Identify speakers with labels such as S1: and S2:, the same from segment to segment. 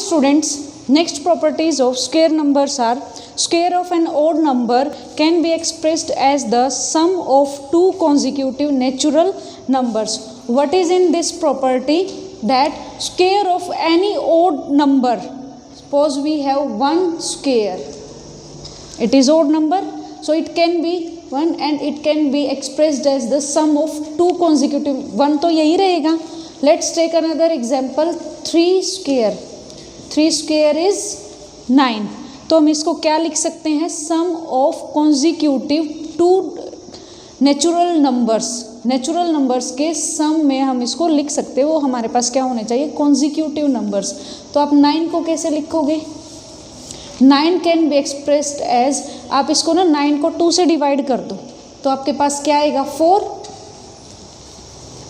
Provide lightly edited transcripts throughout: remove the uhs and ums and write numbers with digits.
S1: students, next properties of square numbers are square of an odd number can be expressed as the sum of two consecutive natural numbers. What is in this property? That square of any odd number, suppose we have one square, it is odd number, so it can be 1 and it can be expressed as the sum of two consecutive, 1 तो यही रहेगा. Let's take another example, 3 square. 3 square is 9. तो हम इसको क्या लिख सकते हैं? Sum of consecutive two natural numbers. Natural numbers के सम में हम इसको लिख सकते हैं. वो हमारे पास क्या होने चाहिए? Consecutive numbers. तो आप 9 को कैसे लिखोगे? 9 कैन बी एक्सप्रेस्ड एज, आप इसको ना 9 को 2 से डिवाइड कर दो तो आपके पास क्या आएगा? 4.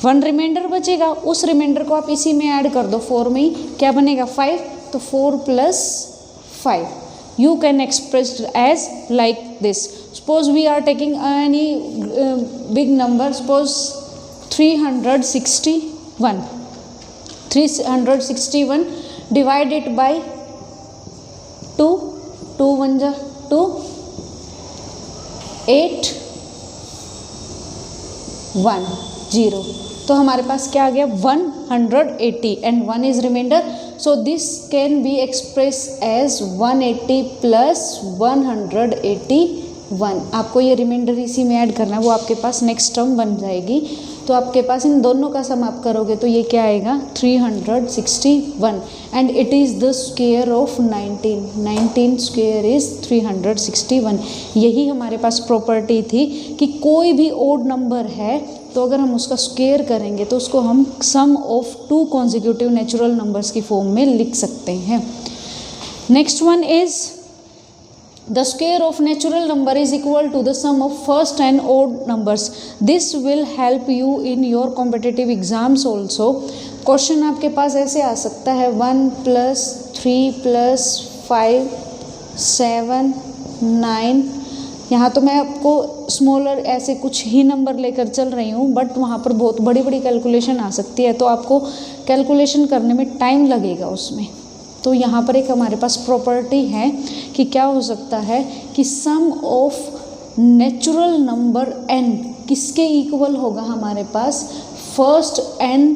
S1: 1 रिमाइंडर बचेगा, उस रिमाइंडर को आप इसी में ऐड कर दो. 4 में ही क्या बनेगा? 5. तो 4 + 5 you can express as like this. Suppose we are taking any big number, suppose 361. 361 divide it by 2. 2 1 जा 2, 8 1 0. तो हमारे पास क्या आ गया? 180 and 1 is remainder. So this can be express as 180 + 181. आपको ये रिमाइंडर इसी में ऐड करना है, वो आपके पास नेक्स्ट टर्म बन जाएगी. तो आपके पास इन दोनों का सम आप करोगे तो ये क्या आएगा? 361 and it is the square of 19. 19 square is 361. यही हमारे पास प्रॉपर्टी थी कि कोई भी ओड नंबर है तो अगर हम उसका स्क्वायर करेंगे तो उसको हम sum of two consecutive natural numbers की फॉर्म में लिख सकते हैं. Next one is the square of natural number is equal to the sum of first and odd numbers. This will help you in your competitive exams also. Question आपके पास ऐसे आ सकता है 1 + 3 + 5 7 9. यहाँ तो मैं आपको स्मॉलर ऐसे कुछ ही नंबर लेकर चल रही हूँ, बट वहाँ पर बहुत बड़ी बड़ी कैलकुलेशन आ सकती है तो आपको कैलकुलेशन करने में टाइम लगेगा उसमें. तो यहाँ पर एक हमारे पास प्रॉपर्टी है कि क्या हो सकता है कि सम ऑफ नेचुरल नंबर n किसके इक्वल होगा? हमारे पास फर्स्ट n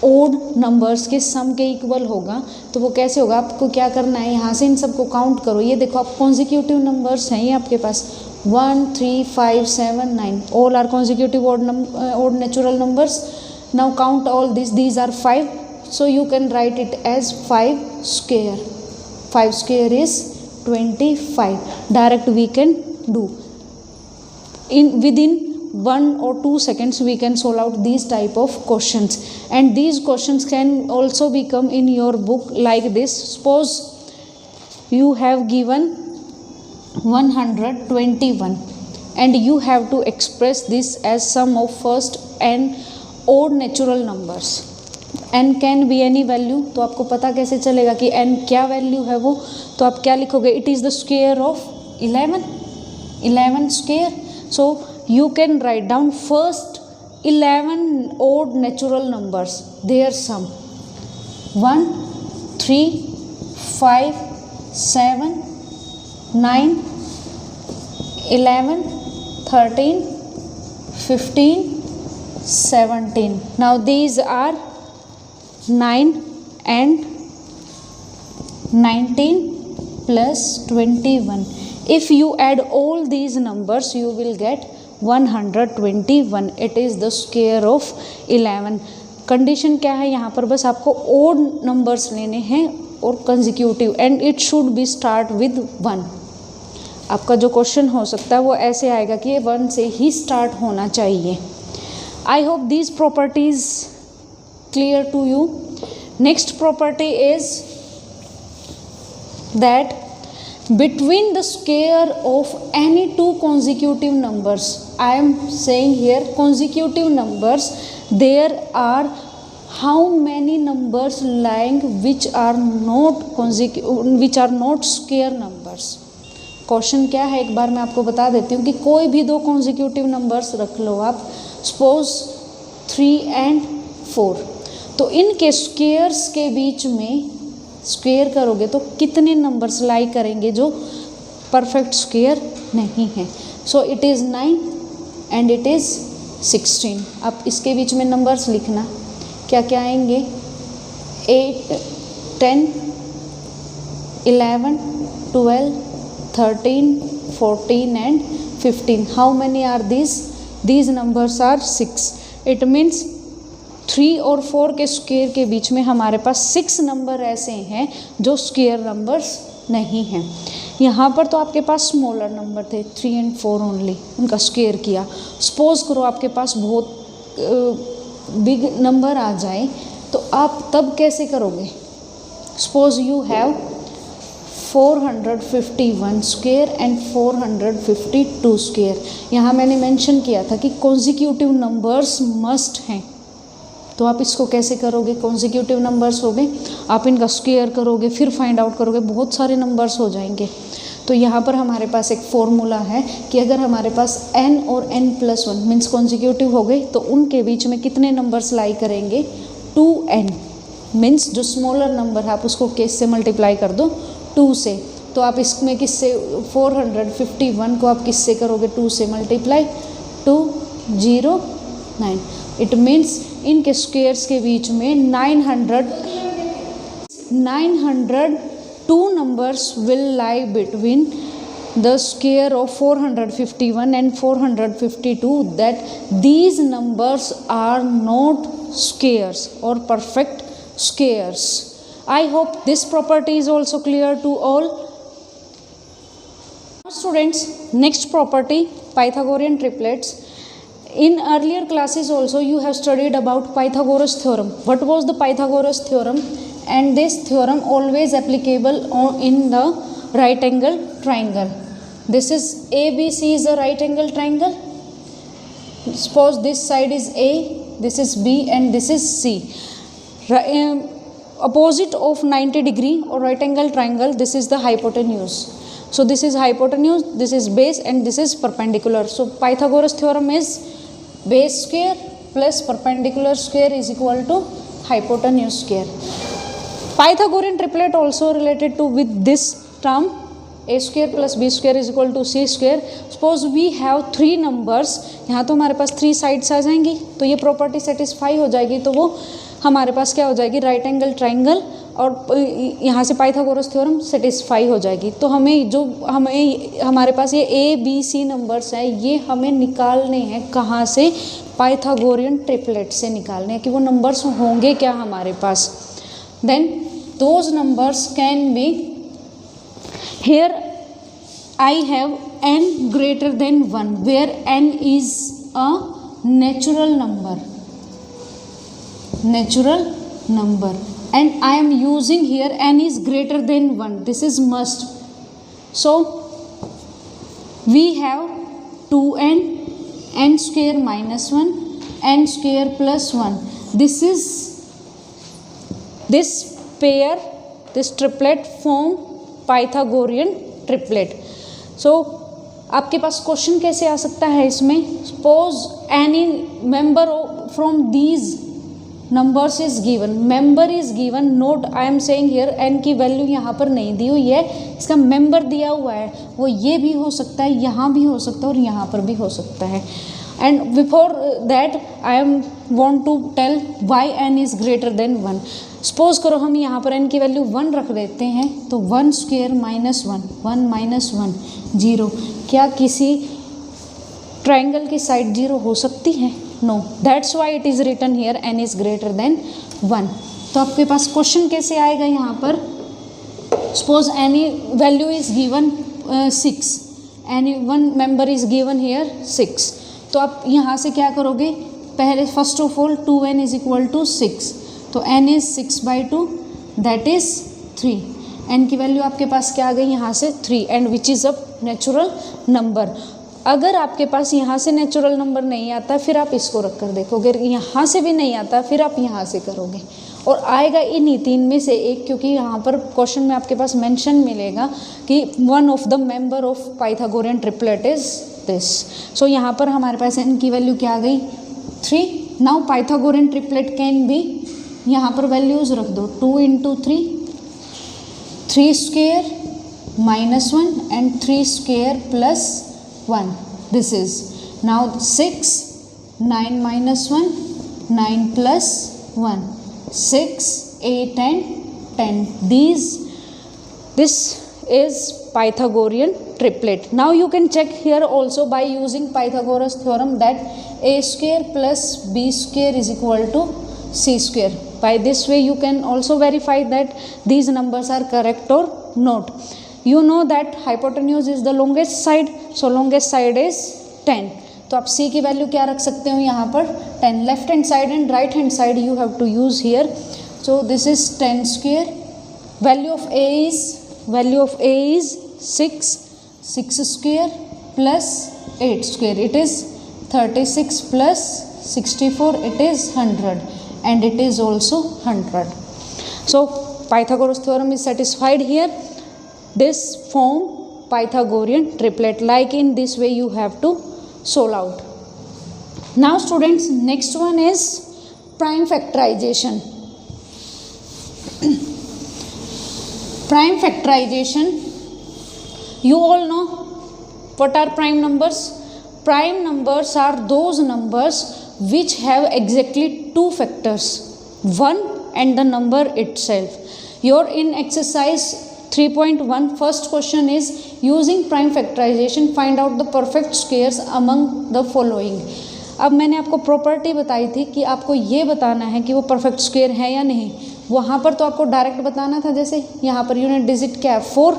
S1: ओड नंबर्स के सम के इक्वल होगा. तो वो कैसे होगा? आपको क्या करना है? यहाँ से इन सबको काउंट करो. ये देखो आप कॉन्जिक्यूटिव नंबर्स हैं ये आपके पास 1 3 5 7 9 all are consecutive odd natural numbers. Now count all these are 5. So you can write it as 5 square. 5 square is 25. Direct we can do. Within 1 or 2 seconds we can solve out these type of questions. And these questions can also become in your book like this. Suppose you have given 121 and you have to express this as sum of first and odd natural numbers. n can be any value. तो आपको पता कैसे चलेगा कि n क्या value है वो? तो आप क्या लिखोगे? It is the square of 11 square. So you can write down first 11 odd natural numbers, their sum 1 3 5 7 9 11 13 15 17. Now these are 9 and 19 plus 21. If you add all these numbers you will get 121. It is the square of 11. Condition क्या है यहाँ पर? बस आपको odd numbers लेने हैं और consecutive and it should be start with 1. आपका जो क्वेश्चन हो सकता है वो ऐसे आएगा कि ये 1 से ही स्टार्ट होना चाहिए. I hope these properties clear to you. Next property is that between the square of any two consecutive numbers, I am saying here consecutive numbers, there are how many numbers lying which are not square numbers. Question क्या है एक बार मैं आपको बता देती हूँ कि कोई भी 2 consecutive numbers रख लो आप, suppose 3 and 4. तो इनके स्क्वेयर्स के बीच में स्क्वेयर करोगे तो कितने नंबर्स लाई करेंगे जो परफेक्ट स्क्वेयर नहीं है। So it is 9 and it is 16। अब इसके बीच में नंबर्स लिखना, क्या क्या आएंगे, 8, 10, 11, 12, 13, 14 and 15. How many are these? These numbers are 6. It means 3 और 4 के स्क्वायर के बीच में हमारे पास 6 नंबर ऐसे हैं जो स्क्वायर नंबर्स नहीं हैं। यहाँ पर तो आपके पास स्मॉलर नंबर थे 3 and 4 ओनली, उनका स्क्वायर किया। सपोज करो आपके पास बहुत बिग नंबर आ जाए तो आप तब कैसे करोगे। Suppose you have 451 square and 452 square. यहाँ मैंने मेंशन किया था कि कॉन्जिक्यूटिव नंबर्स मस्ट हैं, तो आप इसको कैसे करोगे। कॉन्जिक्यूटिव नंबर्स हो गए, आप इनका स्क्वायर करोगे, फिर फाइंड आउट करोगे, बहुत सारे नंबर्स हो जाएंगे। तो यहाँ पर हमारे पास एक फॉर्मूला है कि अगर हमारे पास n और n+1 मीन्स कॉन्जिक्यूटिव हो गए तो उनके बीच में कितने नंबर्स लाई करेंगे, 2n मीन्स जो स्मॉलर नंबर है आप उसको किस से मल्टीप्लाई कर दो, 2 से। तो आप इसमें किससे 451 को आप किससे करोगे, 2 से मल्टीप्लाई, 209। इट मीन्स इनके स्क्वेयर्स के बीच में 902 numbers will lie between the square of 451 and 452, that these numbers are not squares or perfect squares. I hope this property is also clear to all. Students, next property, Pythagorean triplets. In earlier classes also you have studied about Pythagoras theorem. What was the Pythagoras theorem? And this theorem always applicable in the right angle triangle. This is ABC is a right angle triangle. Suppose this side is A, this is B and this is C. Opposite of 90 degree or right angle triangle, this is the hypotenuse. So this is hypotenuse, this is base and this is perpendicular. So Pythagoras theorem is base square plus perpendicular square is equal to hypotenuse square. Pythagorean triplet also related to with this term, a square plus b square is equal to c square. Suppose we have 3 numbers, यहाँ तो हमारे पास 3 sides आ जाएंगी, तो ये property satisfy हो जाएगी, तो वो हमारे पास क्या हो जाएगी, राइट एंगल ट्राइंगल, और यहाँ से पाइथागोरस थ्योरम सेटिस्फाई हो जाएगी। तो हमारे पास ये ए बी सी नंबर्स हैं, ये हमें निकालने हैं कहाँ से, पाइथागोरियन ट्रिपलेट से निकालने हैं कि वो नंबर्स होंगे क्या हमारे पास। Then those numbers can be, here I have n greater than 1 where n is a natural number and I am using here n is greater than 1, this is must. So we have 2n, n square minus 1, n square plus 1. This pair, this triplet form Pythagorean triplet. So आपके पास question कैसे आ सकता है इसमें, suppose any member from these numbers is given, member is given, note I am saying here n की वैल्यू यहाँ पर नहीं दी हुई है, इसका मेंबर दिया हुआ है, वो ये भी हो सकता है, यहाँ भी हो सकता है और यहाँ पर भी हो सकता है। And before that I am want to tell why n is greater than 1। Suppose करो हम यहाँ पर n की वैल्यू 1 रख देते हैं, तो 1 स्क्वेयर माइनस 1, 1 माइनस 1 0। क्या किसी ट्राइंगल की साइड 0 हो सकती है? No, that's why it is written here n is greater than 1। तो आपके पास क्वेश्चन कैसे आएगा यहाँ पर, suppose any value is given 6, any one member is given here 6, तो आप यहाँ से क्या करोगे, पहले first of all 2n is equal to 6, तो n is 6/2 that is 3, n की वैल्यू आपके पास क्या आ गई यहाँ से 3, and which is a natural number. अगर आपके पास यहाँ से नेचुरल नंबर नहीं आता फिर आप इसको रख कर देखोगे, यहाँ से भी नहीं आता फिर आप यहाँ से करोगे और आएगा इन्हीं 3 में से एक, क्योंकि यहाँ पर क्वेश्चन में आपके पास मेंशन मिलेगा कि one of the member of Pythagorean triplet is this. So यहाँ पर हमारे पास n की वैल्यू क्या आ गई 3। Now Pythagorean triplet can be यहाँ पर वैल्यूज़ रख दो, 2 into 3, 3 square -1 and 3 square plus 1. This is now 6, 9 minus 1, 9 plus 1, 6, 8 and 10. This is Pythagorean triplet. Now you can check here also by using Pythagoras theorem that a square plus b square is equal to c square. By this way you can also verify that these numbers are correct or not. You know that hypotenuse is the longest side, so longest side is 10. तो आप c की value क्या रख सकते हो यहाँ पर 10. Left hand side and right hand side you have to use here. So this is 10 square. Value of a is 6 square plus 8 square, it is 36 plus 64, it is 100, and it is also 100. So Pythagoras theorem is satisfied here. This form Pythagorean triplet. Like in this way you have to solve out. Now students, next one is prime factorization. Prime factorization, you all know what are prime numbers. Prime numbers are those numbers which have exactly two factors, 1 and the number itself. Your in exercise 3.1 first question is using prime factorization find out the perfect squares among the following. अब मैंने आपको property बताई थी कि आपको ये बताना है कि वो परफेक्ट स्क्वायर है या नहीं. वहाँ पर तो आपको डायरेक्ट बताना था, जैसे यहाँ पर यूनिट डिजिट क्या है 4.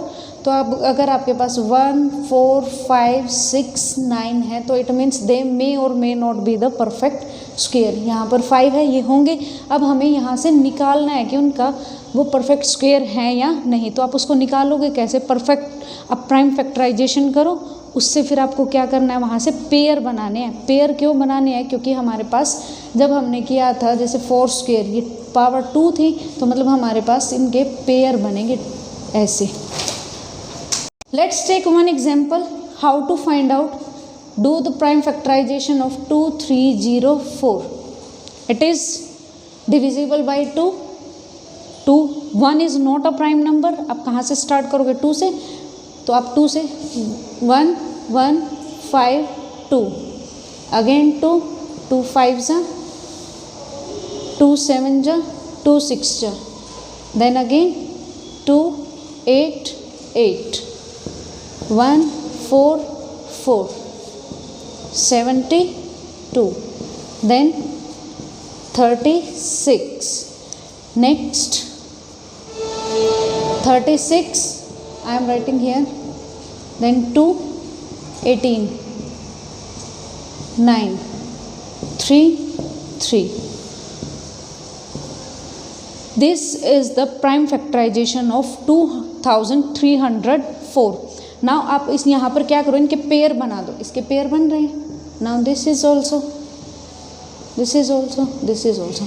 S1: तो अब अगर आपके पास 1, 4, 5, 6, 9 है तो इट मीन्स दे मे और may not be the perfect square. यहाँ पर 5 है, ये होंगे. अब हमें यहाँ से निकालना है कि उनका वो परफेक्ट स्क्वायर है या नहीं. तो आप उसको निकालोगे कैसे? परफेक्ट. अब प्राइम फैक्टराइजेशन करो, उससे फिर आपको क्या करना है, वहाँ से पेयर बनाने हैं. पेयर क्यों बनाने हैं? क्योंकि हमारे पास जब हमने किया था जैसे 4 स्क्वायर, ये पावर 2 थी, तो मतलब हमारे पास इनके पेयर बनेंगे ऐसे. Let's take one example how to find out do the prime factorisation of 2, 3, 0, 4. It is divisible by 2. 1 is not a prime number. आप कहाँ से स्टार्ट करोगे? 2 से. तो आप 2 से 1, 1, 5, 2, अगेन 2, 2 5 जा, 2 7 जा, 2 6 जा, then again 2 8 8, 1 4 4, 72, then 36. Next 36 I am writing here, then 2 18, 9 3 3. This is the prime factorization of 2304. Now आप इस यहाँ पर क्या करो, इनके पेयर बना दो. इसके पेयर बन रहे हैं. Now this is also, this is also, this is also.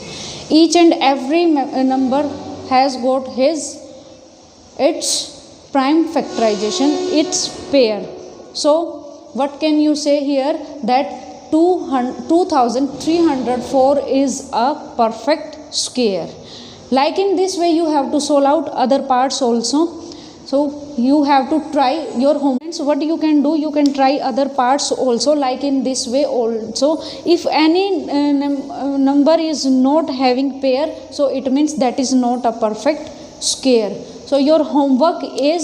S1: Each and every number has got his it's prime factorization, its pair. So what can you say here? That 2304 is a perfect square. Like in this way you have to solve out other parts also. So you have to try your homework. So what you can do, you can try other parts also like in this way also. If any number is not having pair, so it means that is not a perfect square. So your homework is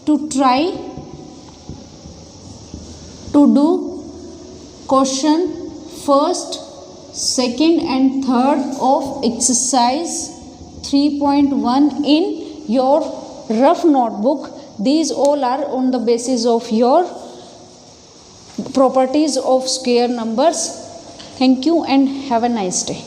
S1: to try to do question first, second and third of exercise 3.1 in your rough notebook. These all are on the basis of your properties of square numbers. Thank you and have a nice day.